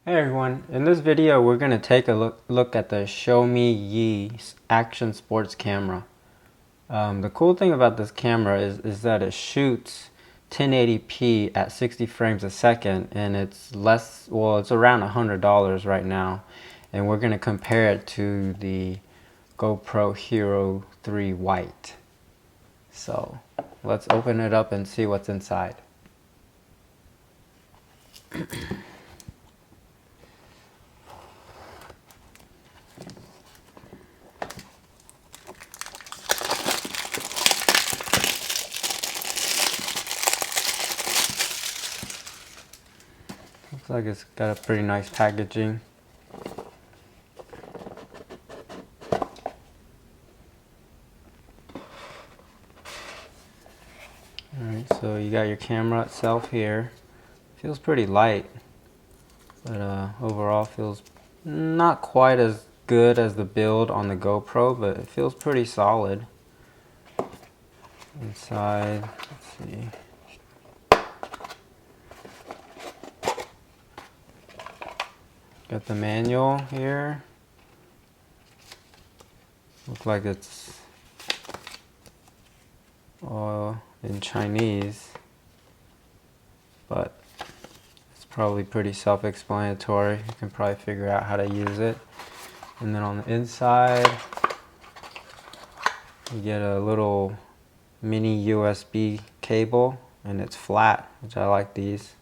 Hey everyone, in this video we're going to take a look at the Xiaomi Yi action sports camera. The cool thing about this camera is that it shoots 1080p at 60 frames a second, and it's it's around $100 right now, and we're going to compare it to the GoPro Hero 3 White. So let's open it up and see what's inside. Looks like it's got a pretty nice packaging. Alright, so you got your camera itself here. Feels pretty light, but overall feels not quite as good as the build on the GoPro, but it feels pretty solid. Inside, let's see. Got the manual here. Looks like it's in Chinese, but it's probably pretty self-explanatory. You can probably figure out how to use it. And then on the inside, you get a little mini USB cable, and it's flat, which I like these.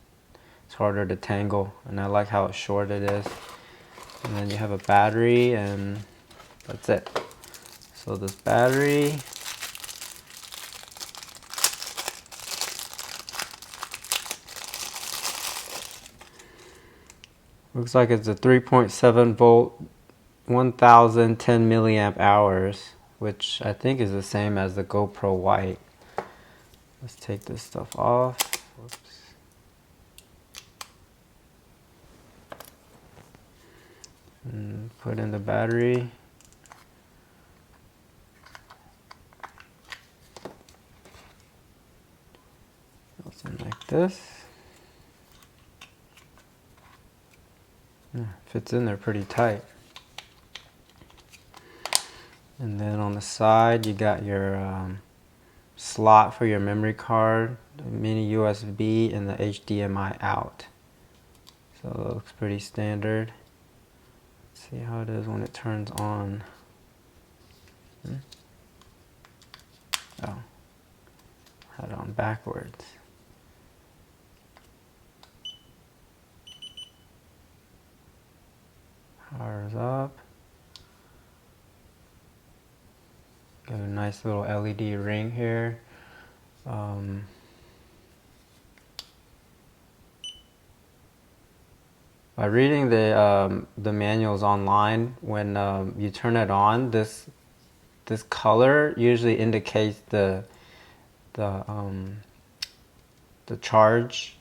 It's harder to tangle, and I like how short it is. And then you have a battery, and that's it. So this battery, looks like it's a 3.7 volt, 1010 milliamp hours, which I think is the same as the GoPro White. Let's take this stuff off. Whoops. And put in the battery. Goes in like this. Yeah, fits in there pretty tight. And then on the side you got your slot for your memory card, the mini USB, and the HDMI out. So it looks pretty standard. Let's see how it is when it turns on. Oh, had it on backwards. Powers up. Got a nice little LED ring here. By reading the manuals online, when you turn it on, this color usually indicates the charge,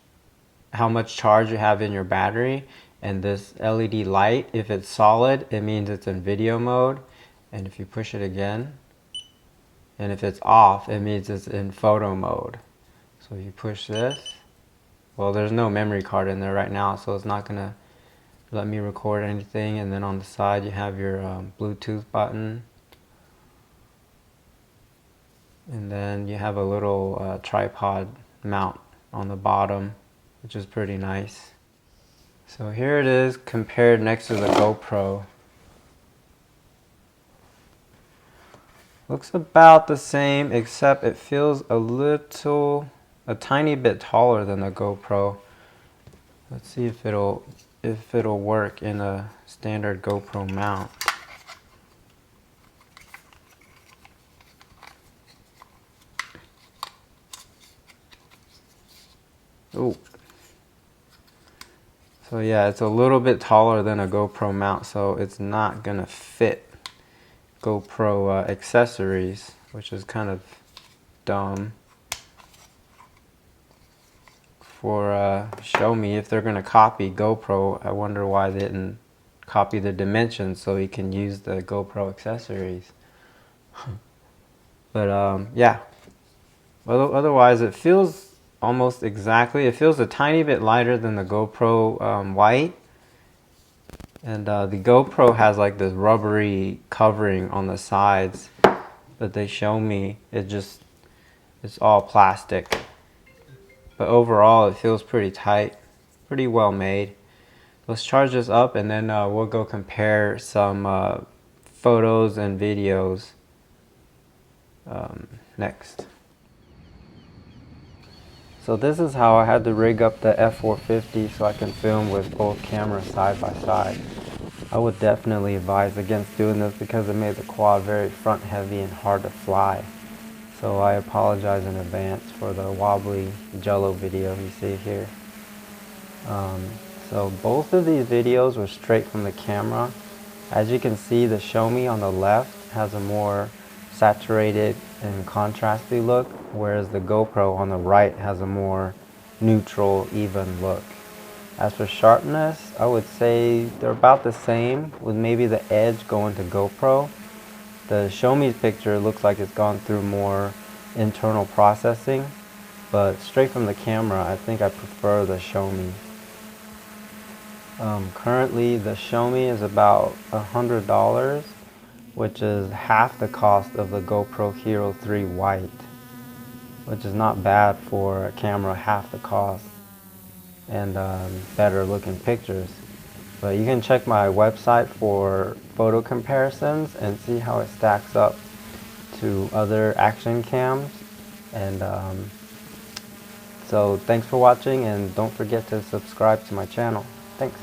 how much charge you have in your battery. And this LED light, if it's solid, it means it's in video mode, and if you push it again, and if it's off, it means it's in photo mode. So if you push this, well, there's no memory card in there right now, so it's not gonna let me record anything. And then on the side you have your Bluetooth button, and then you have a little tripod mount on the bottom, which is pretty nice. So here it is compared next to the GoPro. Looks about the same, except it feels a tiny bit taller than the GoPro. Let's see if it'll work in a standard GoPro mount. Ooh. So yeah, it's a little bit taller than a GoPro mount, so it's not gonna fit GoPro accessories, which is kind of dumb for Xiaomi. If they're gonna copy GoPro, I wonder why they didn't copy the dimensions so you can use the GoPro accessories. But yeah, otherwise it feels almost exactly. It feels a tiny bit lighter than the GoPro White, And the GoPro has like this rubbery covering on the sides, but they show me it's all plastic. But overall, it feels pretty tight, pretty well made. Let's charge this up, and then we'll go compare some photos and videos next. So this is how I had to rig up the F450 so I can film with both cameras side by side. I would definitely advise against doing this because it made the quad very front heavy and hard to fly. So I apologize in advance for the wobbly jello video you see here. So both of these videos were straight from the camera. As you can see, the Xiaomi on the left has a more saturated and contrasty look, whereas the GoPro on the right has a more neutral, even look. As for sharpness, I would say they're about the same, with maybe the edge going to GoPro. The Xiaomi's picture looks like it's gone through more internal processing, but straight from the camera, I think I prefer the Xiaomi. Currently, the Xiaomi is about $100, which is half the cost of the GoPro Hero3 White, which is not bad for a camera half the cost and better looking pictures. But you can check my website for photo comparisons and see how it stacks up to other action cams. And so thanks for watching, and don't forget to subscribe to my channel. Thanks.